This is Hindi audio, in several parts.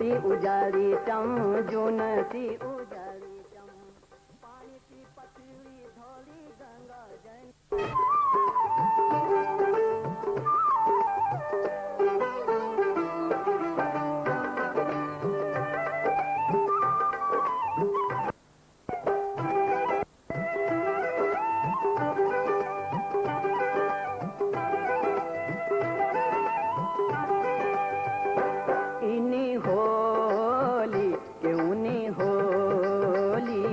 सी उजाड़ी चम, जून सी उजाड़ी चम, पानी सी पतली धोली गंगा जनी। इनी होली क्यों नी होली,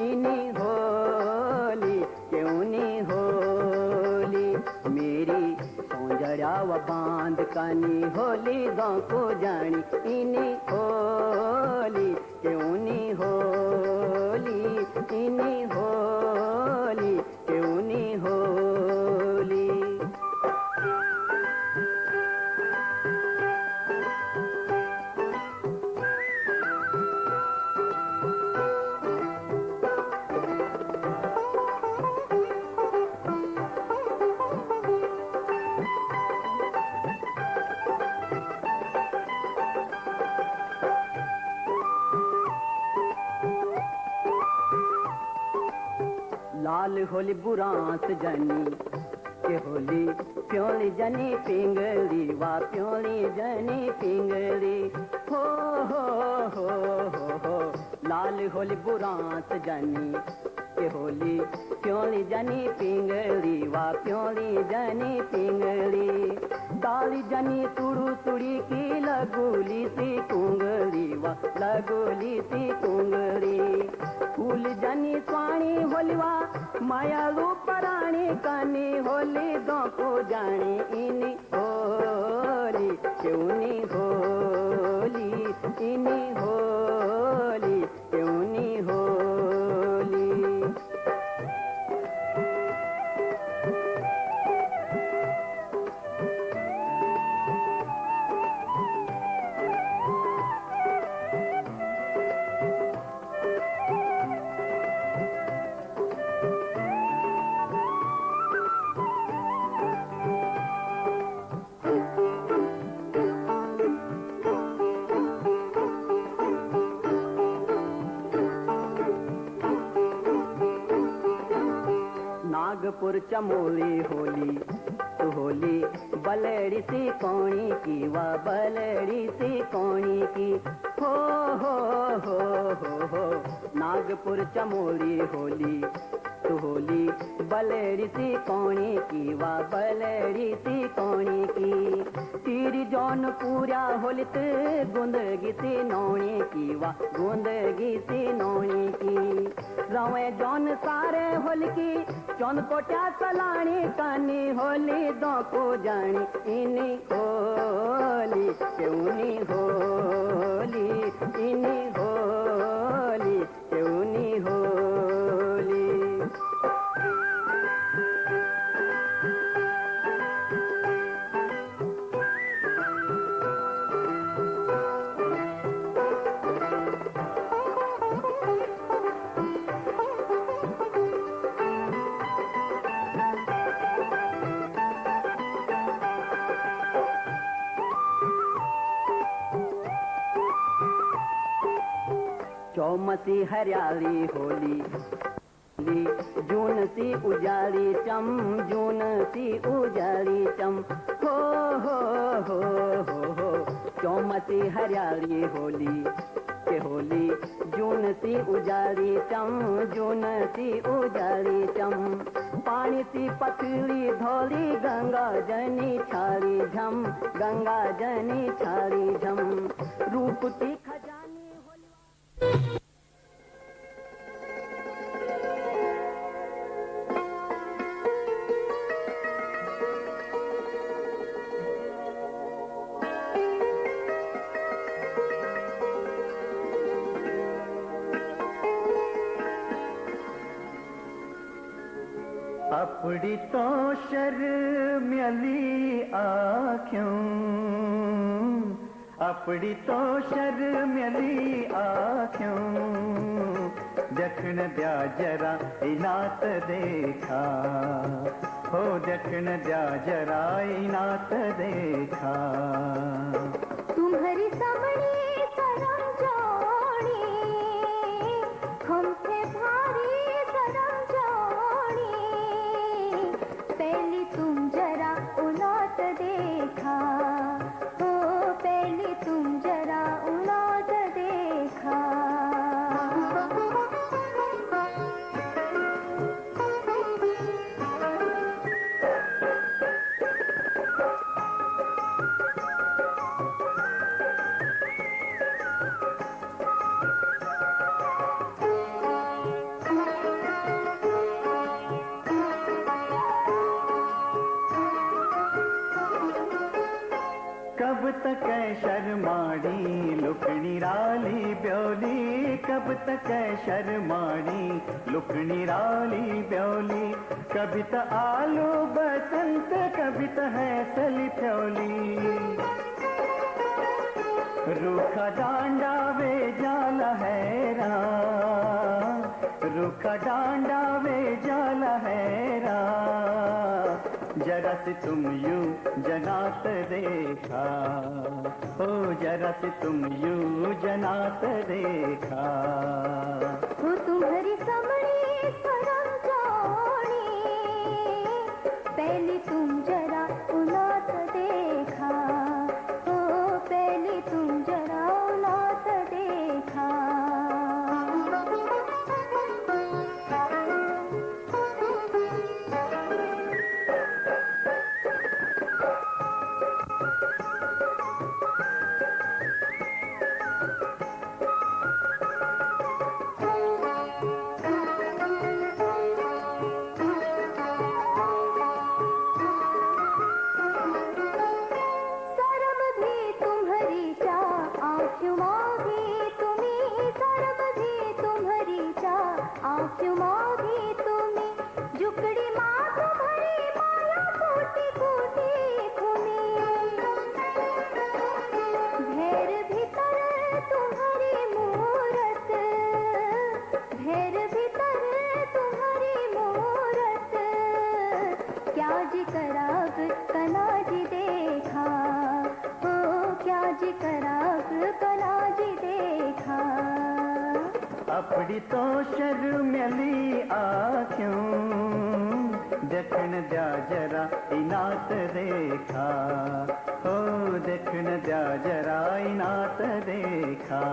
इनी होली क्यों नी होली, मेरी सौंजर्या व बांध कानी होली गाँव को जानी। इनी होली क्यों नी होली, इनी होली क्यों नी होली। लाल होली बुरांस जनी के होली प्योली जनी पिंगली, वा प्योली जनी पिंगली, हो हो हो हो हो। लाल होली बुरांस जनी के होली प्योली जनी पिंगली, वा प्योली जनी पिंगली, डाली जनी तुड़ू तुड़ी की लगोली सी कुंगली, वा लगोली सी कुंगली, फूल जनी स्वाणी होलिवा मायालू पराणी कानी होली दो को जानी। इनी होली क्यों नी होली, इनी होली क्यों नी होली। नागपुर चमोली होली तो होली बलड़ी सी कौणी की, वा बलड़ी सी कौणी की, हो हो हो हो हो। नागपुर चमोली होली तो होली बलड़ी सी कौणी की, वा बलड़ी सी कौणी की, तीर जौन पूरा होलित गुंदगी सी नौणी की, वा गुंदगी सी नौणी की, रवे जौन सारे होल की चौन कोट्या सलाणी कानी होली दो को जानी। इनी होली क्यों नी होली, इनी होली क्यों नी होली। चौमसी हरियाली होली, जून सी उजाड़ी चम, जून सी उजाड़ी चम, हो हो हो हो हो। चौमसी हरियाली होली के होली जून सी उजाड़ी चम, जून सी उजाड़ी चम, पानी सी पतली धोली गंगा जनी छाड़ी झम, गंगा जनी छाड़ी झम, रूप की खजानी होली। अपड़ी तो शर्म्यली आँखों, अपड़ी तो शर्म्यली आँखों, जखन द्या जरा इनात देखा, हो जखन द्या जरा इनात देखा। तुम्हारी सामने देखा, ओ पहले तुम जरा उलट देखा। कब तक शर्माड़ी लुकनी राली ब्योली, कब तक शर्माड़ी लुकनी राली ब्योली। कभी तो आलू बसंत, कभी तो है सली फ्योली। रूखा डांडा वे जाला हैरा, रूखा डांडा वे जाला हैरा। जरा से तुम यूं जनात देखा, ओ जरा से तुम यूं जनात देखा। वो तुम्हारी समणी परम जानी, पहले तुम जरा उलट देखा, ओ पहले तुम जरा उलट देखा। क्यों मांगी तुम्हें जुकड़ी माँ तुम्हारी माया कोटि कोटि खुनी। भैर भीतर तुम्हारी मूरत, भैर भीतर तुम्हारी मूरत। क्या जी कराग कना जी देखा, ओ क्या जी कराग कना जी देखा। अपनी तो शर्मली आँखों देखन द्या जरा इनात देखा, हो देखन द्या जरा इनात देखा।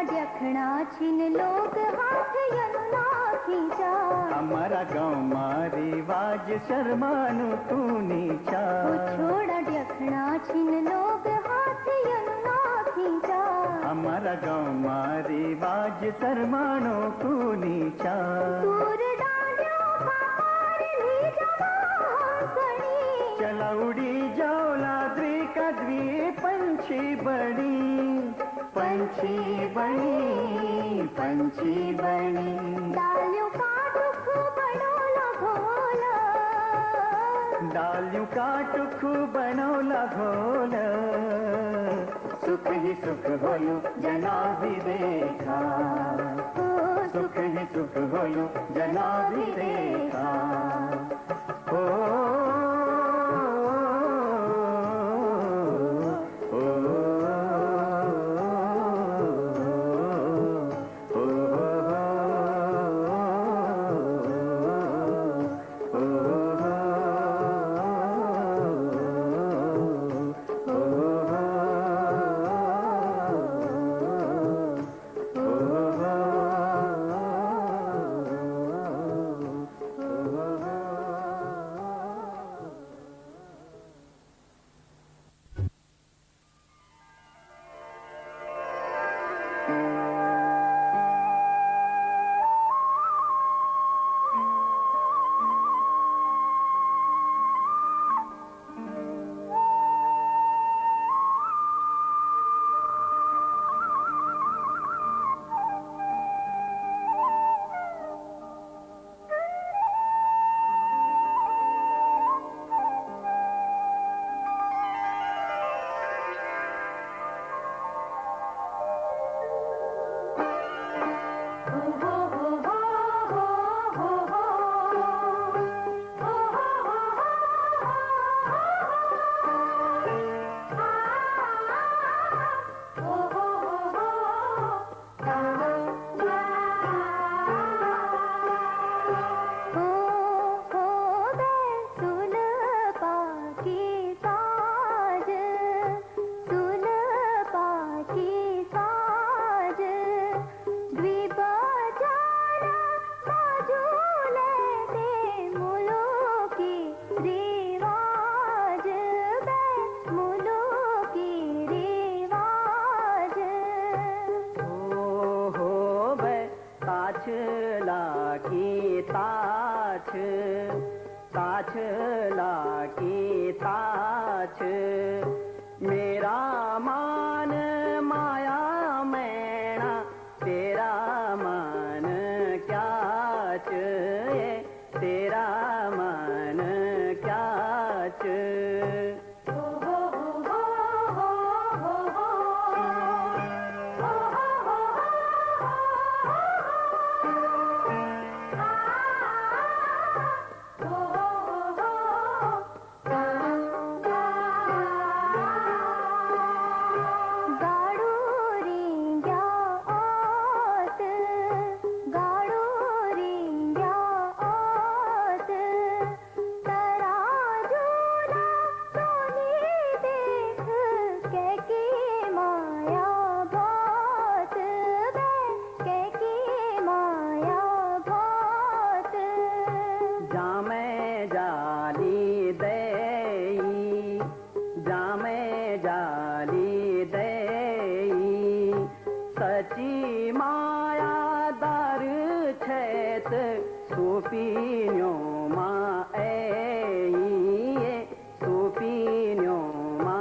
देखना छिन लोग हाथ यमुना खींचा। हमारा गाँव मारी रिवाज शर्मानु तू नीचा। छोड़ा देखना छिन लोग हाथ यमुना खींचा। हमारा गाँव मारी रिवाज शर्मानु तू नीचा। दूर डालियों का पार ली जवानी। चला उड़ी जाओ लाद्री का द्वी पंछी बड़ी, पंछी बनी, पंछी बनी। डालियों का टुक बनोला भोला, डालियों का टुक बनोला भोला। सुख ही सुख होयो जना भी देखा, सुख ही सुख होयो जना भी देखा। ओ नाच सची माया दर छैत सुपीन्यो मा सुपीन्यो मा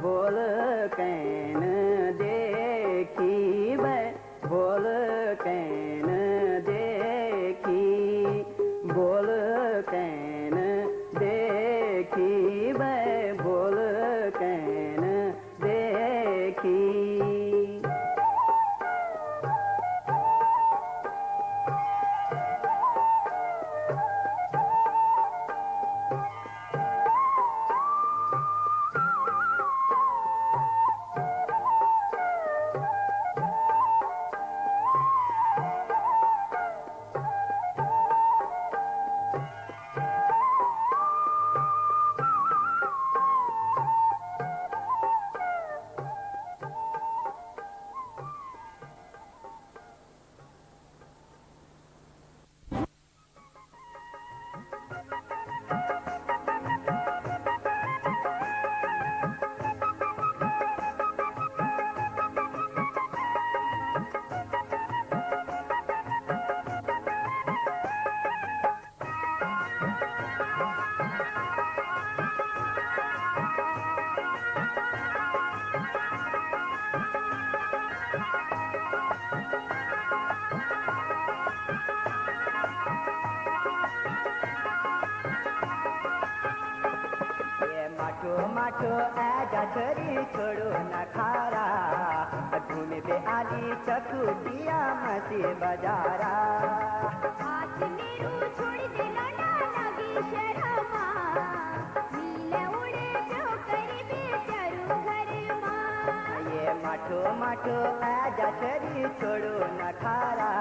बोल कैन देखी वे बोल कैन देखी बोल कैन देखी वे बोल कैन देखी माठो आजा छरी छोड़ो न खारा घूमे पे आली चकुटिया मसी बजारा हाथ मेरू छोड़ दे लौंडा लगी शर्मा नीले उड़े जो करी बेचारू घर माँ ये माठो माठो आजा छरी छोड़ो न खारा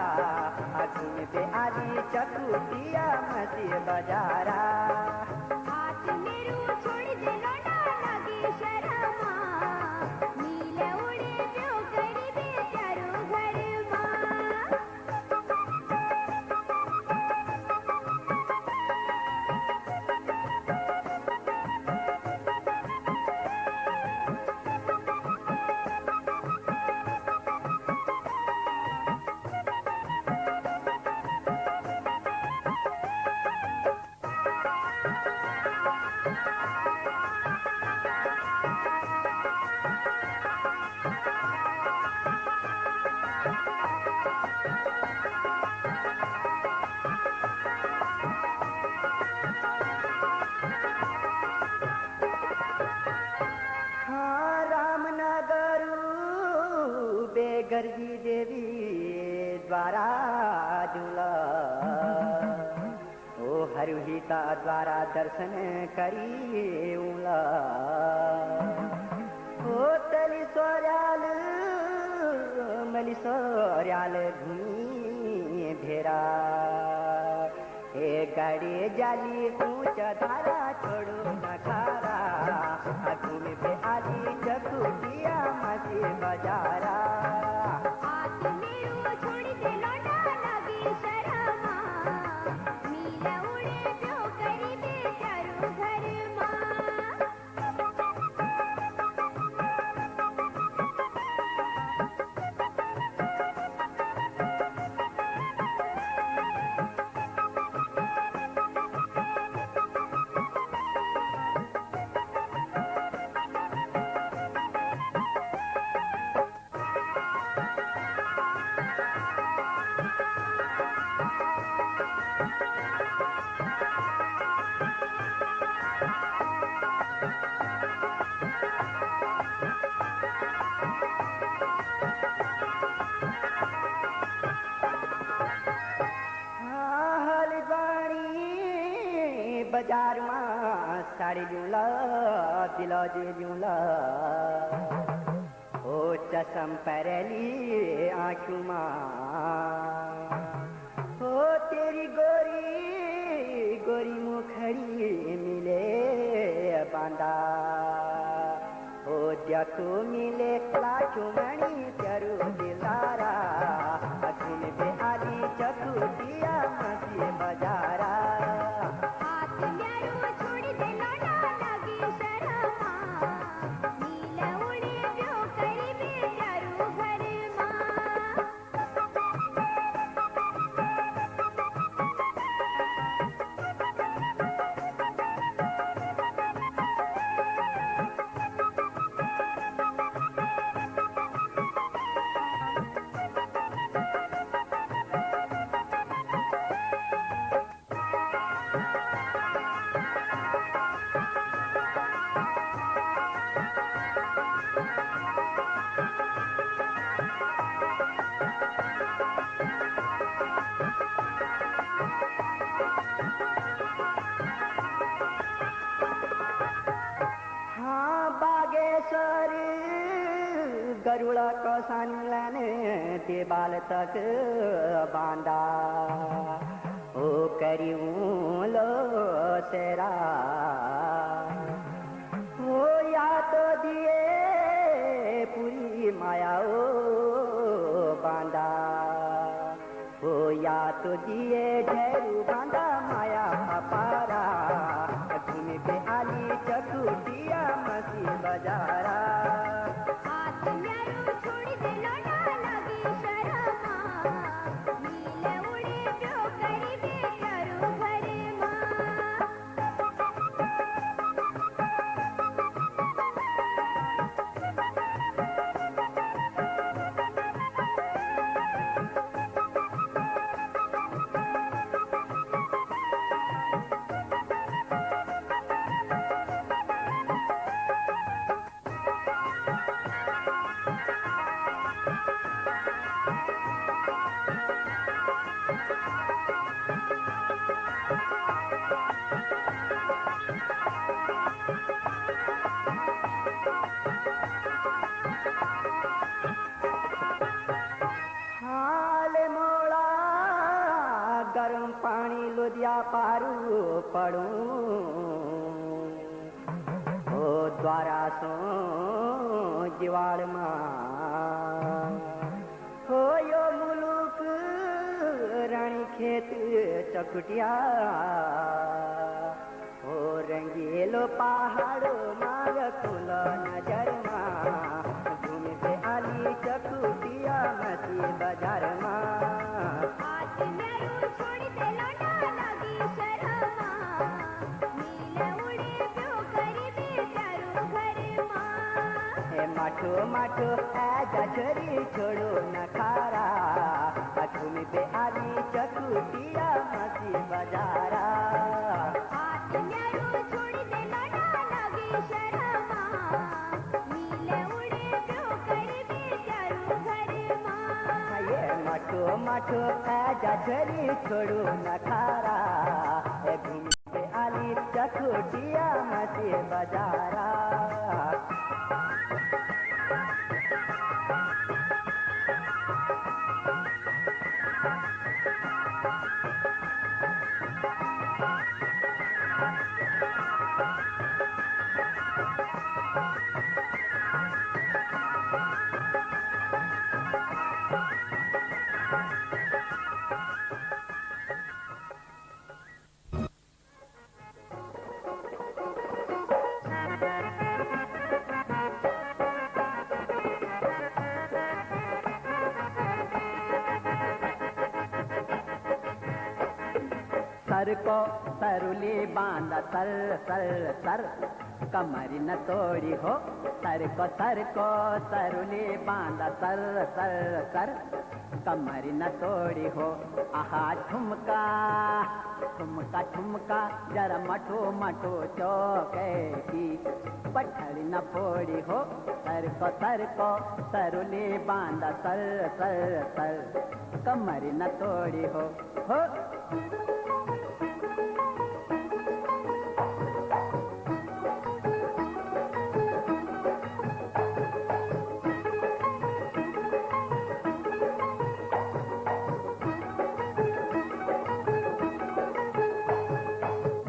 घूमे पे आली चकुटिया मसी बजारा हाथ मेरू छोड़ दे लौंडा लगी शर्मा नीले उड़े जो करी बेचारू घर माँ अरुहिता द्वारा दर्शन करी उला हो तली सोर्याल मली सोर्याल घुमी भेरा ए गाड़ी जाली ऊंच धारा छोड़ो नखारा घूमे पे आली चकुटिया मसी बजारा हाथ मेरू छोड़ दे लौटा लगी शरमा नीला उड़े जो करी दे चारू घर बाजार में साड़ी जूला दिला जे जूला ओ चसम परेली आँखों ओ तेरी गोरी गोरी मुखड़ी मिले बांदा ओ जको मिले लाचू मणि चरु दिलारा घूम पे आली चकुटिया मसी बजारा गरुड़ा को सानलाने ते बाल तक बांधा ओ करियूं लो सेरा ओ या तो दिए पूरी माया ओ बांधा ओ या तो दिए ढेरू बांधा माया पारा घूम पे आली चकुटिया मसी बजारा गरम पानी लोदिया पारू पड़ूं ओ द्वारा सो जिवाड़ मां हो यो मुलुक रानी खेत चकुटिया हो रंगीलो पहाड़ो मार खुल नजर मां घूम पे आली चकुटिया मसी बाजार मां माठो माठो आजा छोरी छोड़ो नखारा घूम पे आली चकुटिया मसी बजारा माठो मठो आजा झरी छोड़ू न खारा घूम के आली चकुटिया मचे बाजारा सर को सरुली बांधा सर सर सर कमरी न तोड़ी हो सर को सरुली बांधा सर सर सर कमरी न तोड़ी हो आहा ठुमका ठुमका ठुमका जरा मठो मठो चौके की पठड़ी न फोड़ी हो सर को सरुली बांधा सर सर सर कमरी न तोड़ी हो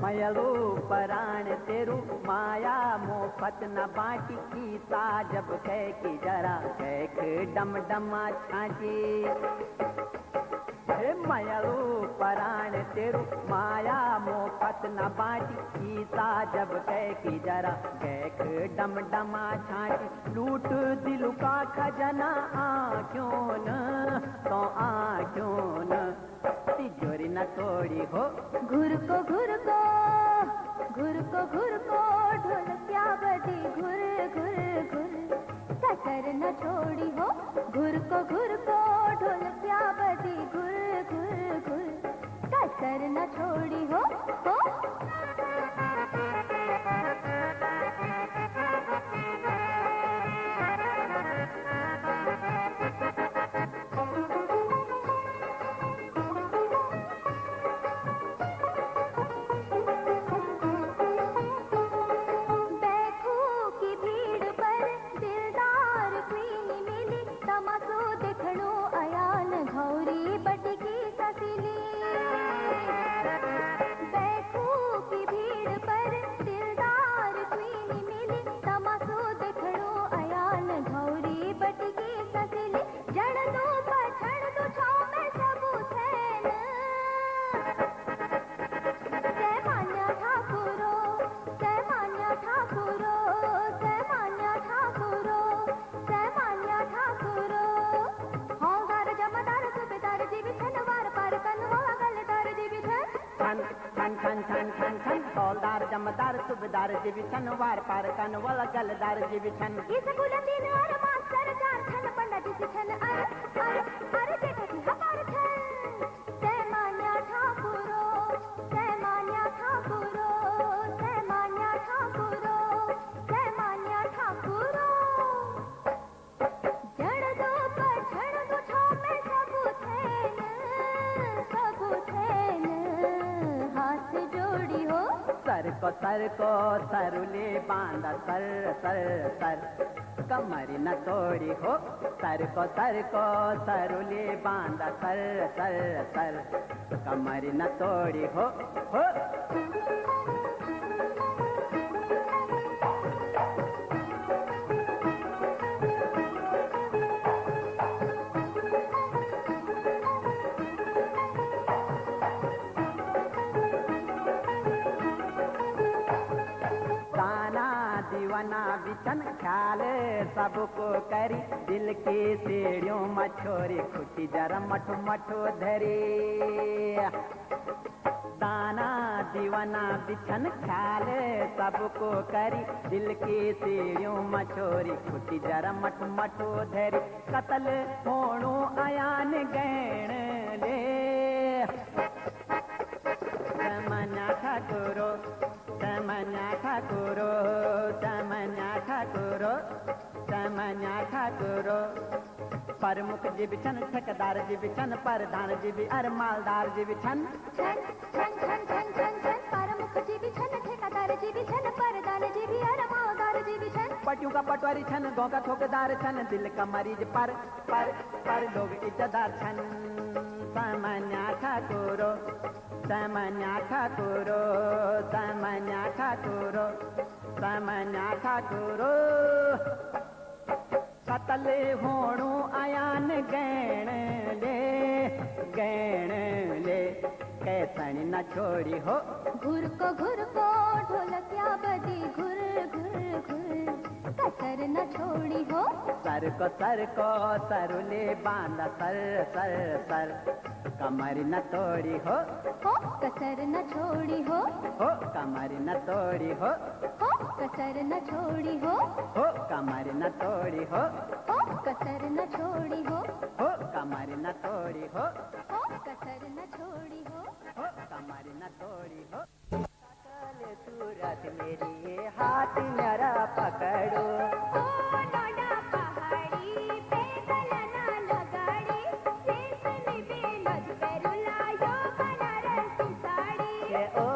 मयलू पराण तेरू माया मोफत न बाटी की जब कह की जरा कह डम डमा छाची मयलू पराण तेरू माया मोफत न बाटी की जब कह की जरा कह डम डमा छाची लूट दिल का खजना आँखों न तो आँखों न तिजोरी न तोड़ी हो घुर को ढोलकिया बजी घुर घुर घुर कसर न छोड़ी हो घुर को ढोलकिया बजी घुर घुर घुर कसर न छोड़ी हो जमदार सुबेदार जीविछन वार पार कन वल गलदार जीविछन इस बुलंदीन और मास्टर कार छन पंडित जीविछन अरे जेठा की हमार छन जय मान्या ठाकुरो जय मान्या ठाकुरो जय मान्या ठाकुरो जय मान्या ठाकुरो जड़ दो छो में सब थेन हाथ जोड़ी हो सर को सरुले बांधा सर सर सर कमरी न तोड़ी हो सर को सरुले बांधा सर सर सर कमरी न तोड़ी हो दीवाना बिछन ख्याल सबको करी दिल की सीढ़ियों मछोरी खुटी जरा मठो मठो धरी दाना दीवाना बिछन ख्याल सबको करी दिल की सीढ़ियों मछोरी खुटी जरा मठो मठो धरी कतल होणो अयान गैण ले तमन्या ठाकुरो तमन्या ठाकुरो तमन्या ठाकुरो तमन्या ठाकुरो प्रमुख जी भी छन, ठेकेदार जी भी छन, प्रधान जी भी अरे मालदार जी भी छन। छन छन छन छन छन छन प्रमुख जी भी छन, ठेकेदार जी भी छन, प्रधान जी भी अरे मालदार जी भी छन। पटियों का पटवारी छन, गाँव का ठोकेदार छन, दिल का मरीज पर लोग इज्जतदार छन। सामान्य ठाकुरो, सामान्य ठाकुरो, सामान्य ठाकुरो, सामान्य ठाकुरो। कतले होणू आयान गैण ले कैसण न छोड़ी हो। घुर को ढोलकिया बजी घुर घुर घुर, कसर न छोड़ी हो। सर को सरुले बांध सर कमर न तोड़ी हो। कसर न छोड़ी हो, कमर न तोड़ी हो, कसर न छोड़ी हो, कमर न तोड़ी हो, कसर न छोड़ी हो, कमर न तोड़ी हो, कसर न छोड़ी हो, कमर न तोड़ी हो। सकल सूरत मेरी हाथ मेरा पकड़ो। लोडा पहाड़ी पे गलना लगाड़ी, रेशमी बेलज पे रुलायो बनारसी साड़ी। ओ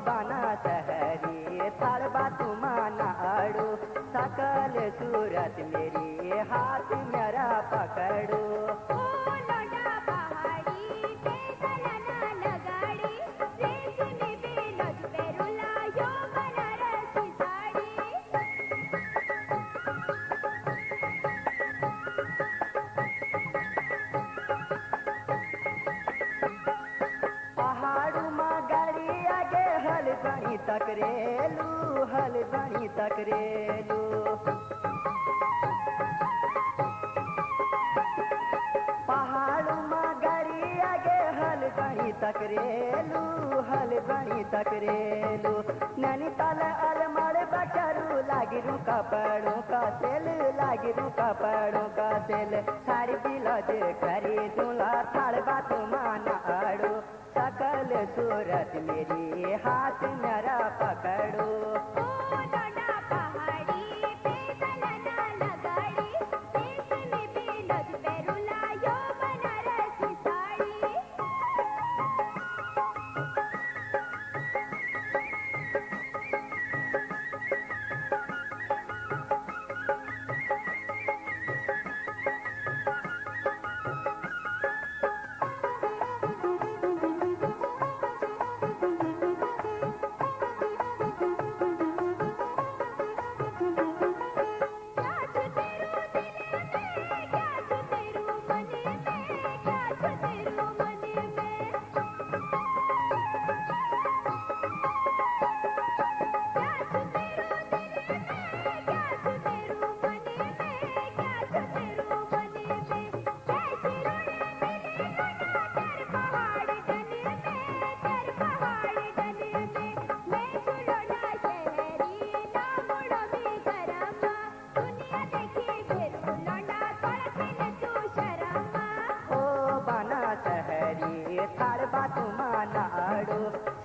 बना सहरी तड़बा तुमाना आड़ो। सकल सूरत मेरी हाथ मेरा पकड़ो। लोडा पहाड़ी पे गलना लगाड़ी, रेशमी बेलज पे रुलायो बनारसी साड़ी। पहाड़ू माँ गाड़ी आगे हल बनी तकरेलू, हल बनी तकरेलू। पहाड़ू माँ गाड़ी आगे हल बनी तकरेलू, हल बनी तकरेलू। नैनीताल अलमाड़ बटरू लागिरू कपड़ों का सेल, लागिरू कपड़ों का सेल। साड़ी बिलज करी दूल्हा थाड़ बात माना आड़ो। सकल सूरत मेरी हाथ मेरा पकड़ो। लोडा पहाड़ी पे गलना लगाड़ी, रेशमी बेलज पे रुलायो बनारसी साड़ी।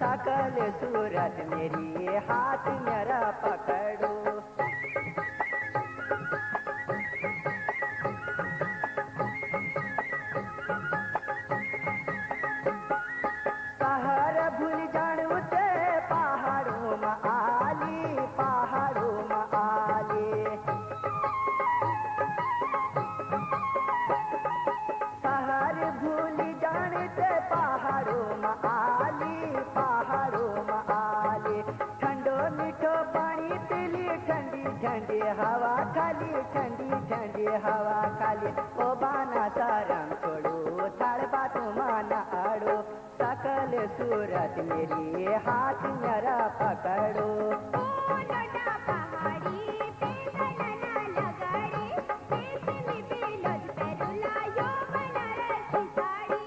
सकल सूरत मेरी हाथ मेरा पकड़ो। शहर भूल जाणू ते पहाड़ों में आली, पहाड़ों में आली। शहर भूल जाने पहाड़ों में आली, पहाड़ों में आली। ठंडो मीठो पानी पीली, ठंडी ठंडी हवा खाली, ठंडी ठंडी हवा खाली। ओ बाना सारंग छोड़ो, थाड़ बात माना आड़ो। सकल सूरत मेरी हाथ मेरा पकड़ो। लोडा पहाड़ी पे गलना लगाड़ी, रेशमी बेलज पे रुलायो बनारसी साड़ी।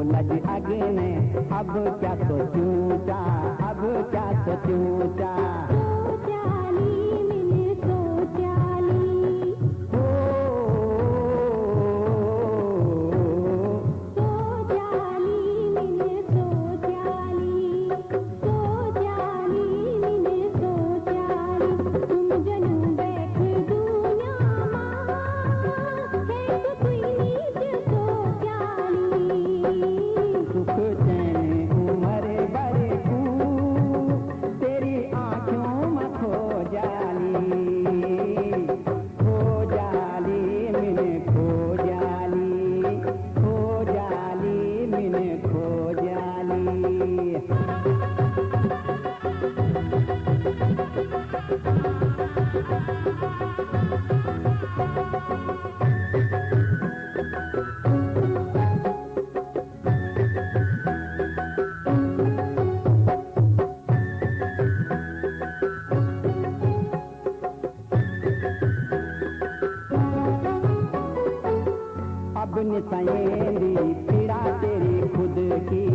सूरज अगने अब क्या सोचूं चा, अब क्या सोचूं चा। सोचाली मिने सोचाली, सोचाली मिने सोचाली, सोचाली मिने सोचाली। तुम जनू बैठ दुनिया मां, है तो कोई नीच सोचाली। सुख चैन उम्र भरे को तेरी आंखों में खो जाली, खो जाली मिने खो जाली, खो जाली मिने खो जाली। अब निसयेंदी पीड़ा तेरी खुद की,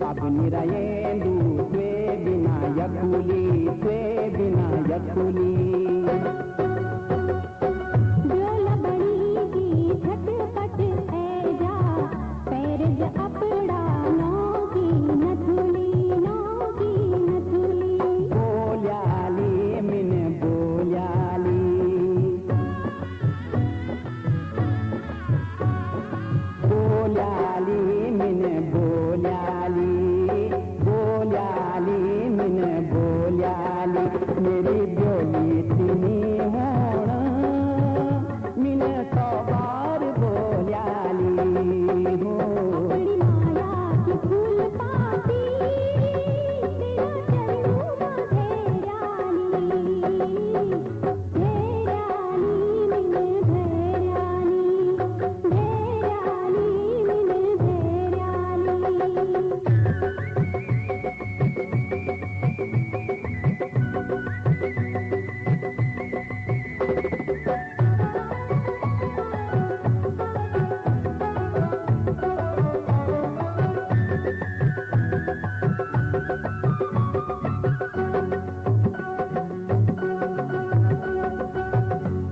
अब निरयेंदू त्वे बिना यकुली, त्वे बिना यकुली। ब्योल बड़ी की झटपट है जा, पैरज अपड़ा नौ की नथुली, नौ की नथुली। बोल्याली मिने बोल्याली, बोल्याली मिने बोल्याली, बोल्याली मिने बोल्याली। मेरी ब्योली तिनी होण मिने 100 बार बोल्याली हो। अपनी माया की फूल पाती, तेरा चरणों में धैर्याली, धैर्याली मिने धैर्याली, धैर्याली मिने धैर्याली।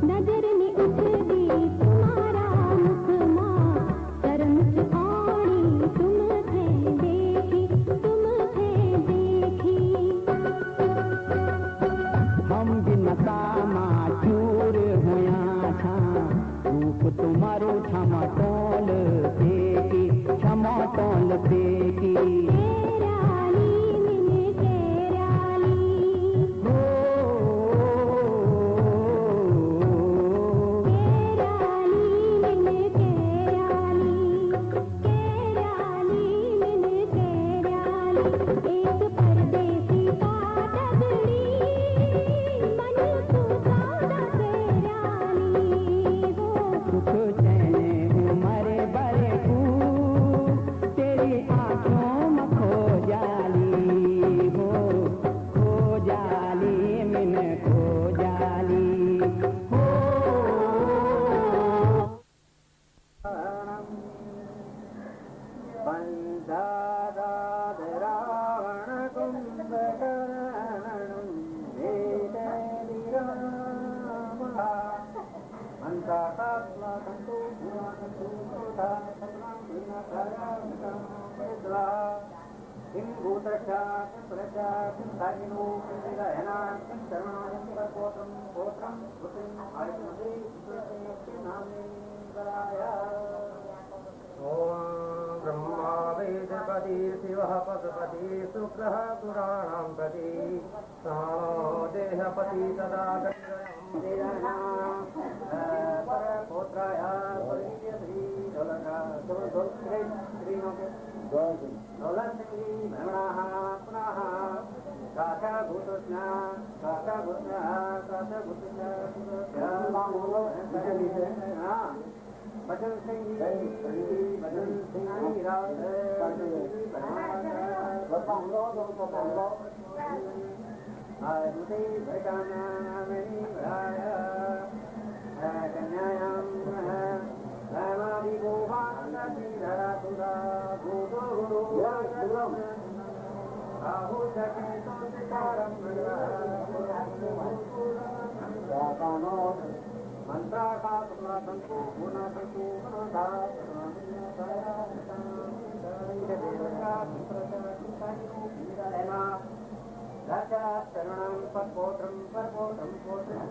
नजर ने उठदी तुम्हारा मुख मां, शर्म से आड़ी तुम थे देखी, तुम थे देखी। हम भी नसामा चूर होया था, रूप तुम्हारो छमटोल देखी, छमटोल देखी। तेराली मिने तेराली, हो तेराली मिने तेराली, तेराली मिने तेराली। एक परदेसी का डगरी, मन तू सौदा तेराली हो। सुख चैन उम्र भरे को तेरी आंखों में खो जाली हो, खो जाली मिने खो जाली हो। ब्रह्मा वेदपति शिवः पशुपति शुक्रः पुराणां पति प्राणो देहपति तदा परपोत्राय पुनः काशाभूतज्ञा भजन सिंह कन्यायां शरणं परपोत्रं परपोत्रं पोत्रं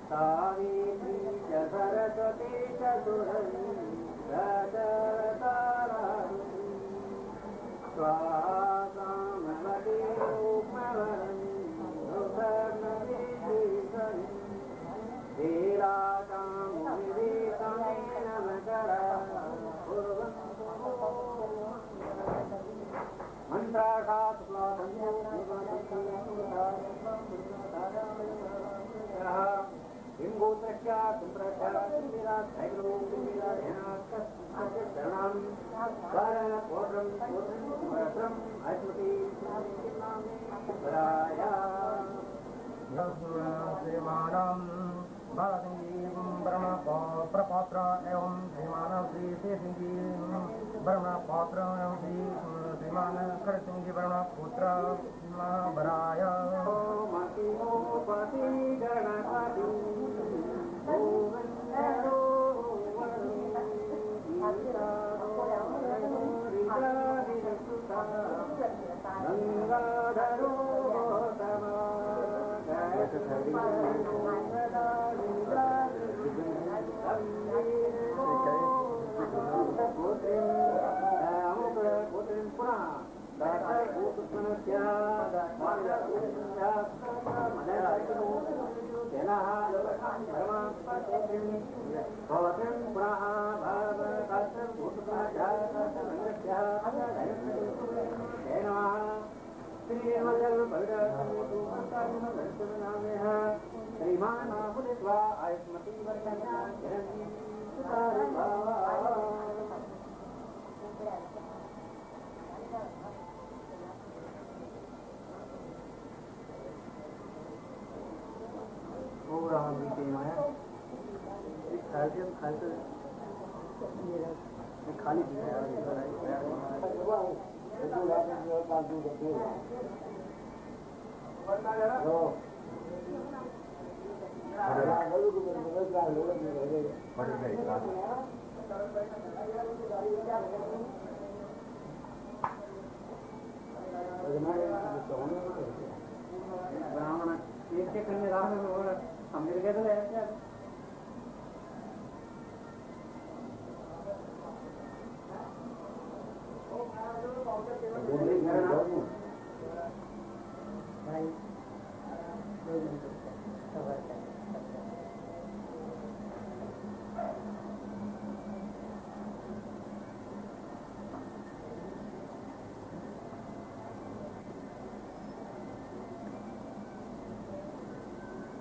सावित्री च सरस्वती च सुरवि रजतारावती स्वासामवती रूपमवरं सुवर्णवीतिसरि धीराकामुनिवेशमेन मकरा प्रपात्र एवं श्रीमान श्री शेषिंगी ब्रह्म पात्र एवं श्री श्रीमान खड़सिंगी ब्रह्म पुत्र महाबराय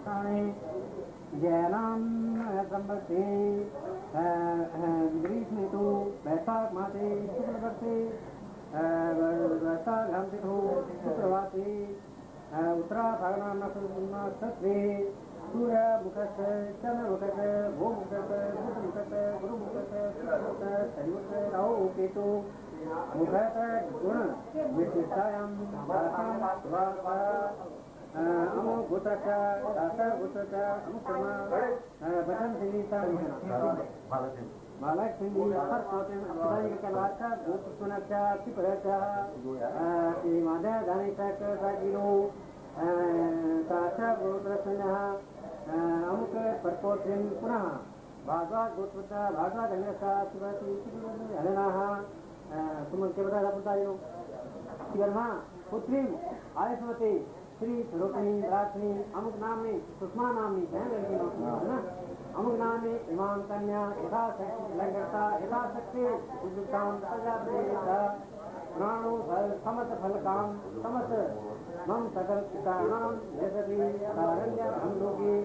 खाली जैनाम संवत्सरे ग्रीष्मे तो वैशाख मासे शुक्लपक्षे वैशाखां तिथौ शुक्रवासे उत्तराफाल्गुन नक्षत्रे सूर्यमुखस्य चन्द्रमुखस्य भूमुखस्य बुधमुखस्य गुरुमुखस्य शुक्रमुखस्य शनिमुखस्य राहु केतु मुखस्य गुण विशिष्टायां अमो गोत्रस्य दासर गोत्रस्य अनुक्रमा बटन सिंह मालक सिंह हर प्रॉब्लम अदाई के लाचा गोत्र सुनक्षा तिपरचा की मादे गाने तक सागिनो ताचा गोत्र संज्ञा अमुक परपोत्रं पुनः भागवा गोत्रचा भागवा गणेशा शिवती हरणाः तुम के बता बताइयो शिवमा पुत्री आयुष्मती श्री रोकनी रात्रि अमुक नाम में सुषमा नाम में है ना अमुक नाम में इमाम कन्या यथाशक्ति लंगरता यथाशक्ति उद्युक्ताम प्रजापति प्राणो फल समस्त फल काम समस्त मम सकल पितानाम यशति कारण्य हम लोगे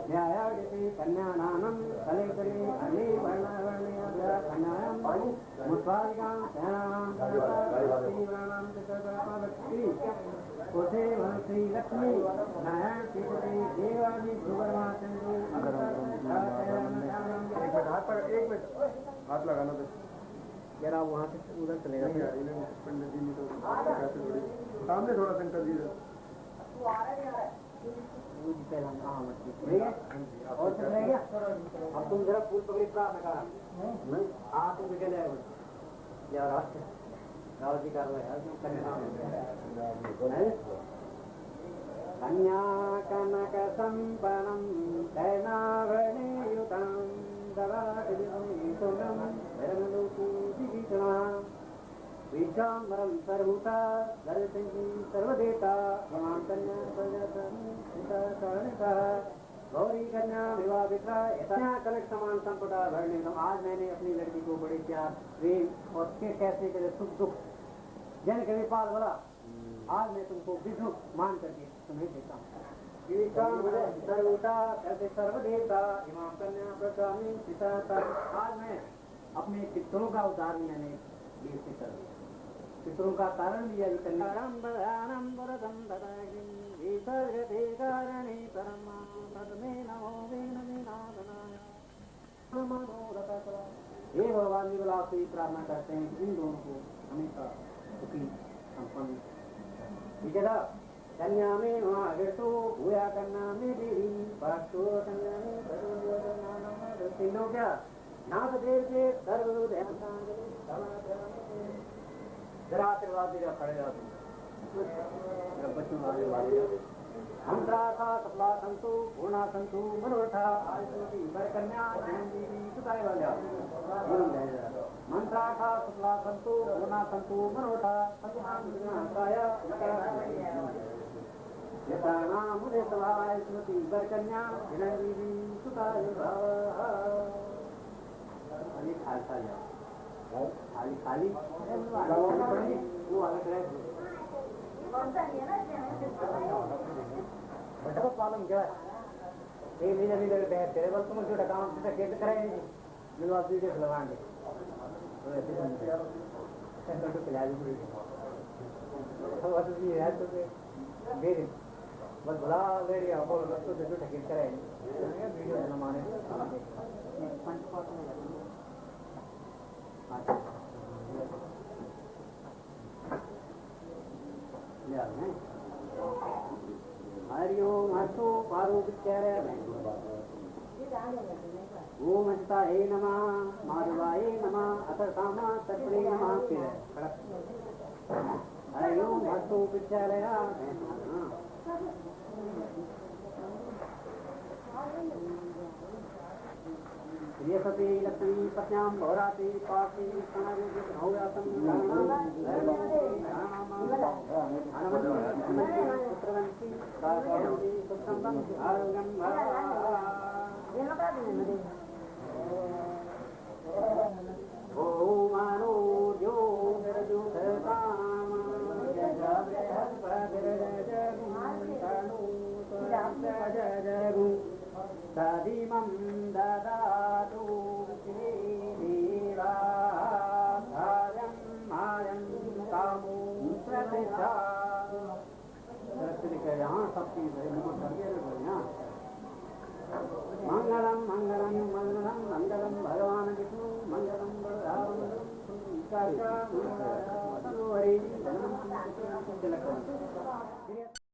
न्यायादिति कन्यानानं कले कले अने वर्ण वर्णय कन्यायां मुस्वादिकां सेनानां सर्वनाम भक्ति कोठे श्री लक्ष्मी नारायण श्रीपति देवादि ध्रुवर्मा चंद्र एक मिनट हाथ लगाना तो जरा वहाँ से उधर चलेगा पंडित जी ने तो सामने थोड़ा शंकर जी ठीक है और चल रह गया अब तुम जरा फूल पकड़ी प्रार्थना करा हाँ तुम भी चले यार राव जी कर रहे हैं कन्या कनक संपन्नं दैनाभरणयुतं दवादिविसुनं धर्मलोकीदिविषणः विश्वाम्बरं सर्वभूता दर्शयन्ति सर्वदेवता इमां कन्या सर्वजनता गौरी कन्या विवाह विक्रा कन्या कनक समान संपदा भरणितम। आज मैंने अपनी लड़की को बड़े प्यार प्रेम और कैसे करे सुख दुख जन कभी पाल बोला आज मैं तुमको विष्णु मान करके तुम्हें देता हूँ। सर्वदेवता इमाम कन्या प्रकामी पिता आज मैं अपने पितरों का उदाहरण मैंने पितरों का कारण लिया हे भगवान जी बोला आपसे प्रार्थना करते हैं कि इन दोनों को हमेशा सुखी संपन्न ठीक है ना। कन्या में महागतो भूया कन्या में देवी पाक्षो कन्या में तीनों क्या नाथ देव से सर्व जरा आशीर्वाद दे खड़े रहो बच्चों मंत्रा था सफला संतु पूर्णा संतु मनोरथा आयुषी वर कन्या देवी सुताय वाले मंत्रा था सफला संतु पूर्णा संतु मनोरथा यथा नाम मुझे सवाय स्मृति वर कन्या देवी सुताय खालसा जाओ खाली खाली वो अलग रहे बड़ा प्रॉब्लम क्या है ये महीने भी लगे तेरे बल तुम जो काम से गेट कराए मिलवा वीडियो लगान दे तो ऐसे सेंटर पे चला दी तो वो भी है तो मेरे बस भला ले लिया और तो जो टिकट कराए वीडियो बनाने पंच पार्ट में हरिओम हसो पारो विचार्य ओम हस्ताये नमः माधवाये नमः अथ कामा तत्प्रे नमः फिर हरिओम हसो विचार्य ये सती लक्ष्मी पत्न्यां भौराती पासी भौयासं पुत्रवंती कारणवती सुसंबं आरोग्यं ओ मानो जो जो काम सदीमं ददातु देवा भार्यं मायं कामो प्रतिष्ठा यहाँ सब चीज है मंगलम मंगलम मंगलम मंगलम भगवान विष्णु मंगलम